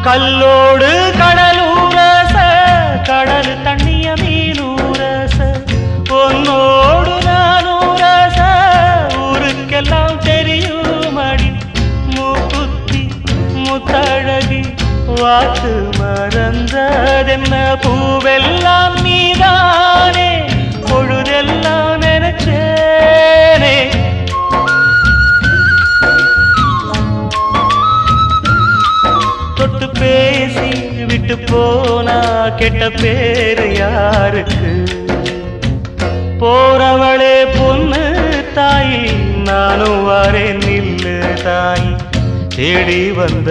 கல்லோடு கடலூரச கடல் தண்ணிய மீனூரச பொன்னோடு நானூரச ஊருக்கெல்லாம் தெரியுமடி மூக்குத்தி முத்தழகி வாக்கு மறந்ததென்ன பூவெல்லாம் நீதானே பொழுதெல்லாம் நினைச்சேனே தொட்டு பேசி விட்டு போனா கெட்ட பேரு யாருக்கு போறவளே பொண்ணு தாயி நானும் வரேன் நில்லு தாயி தேடி வந்த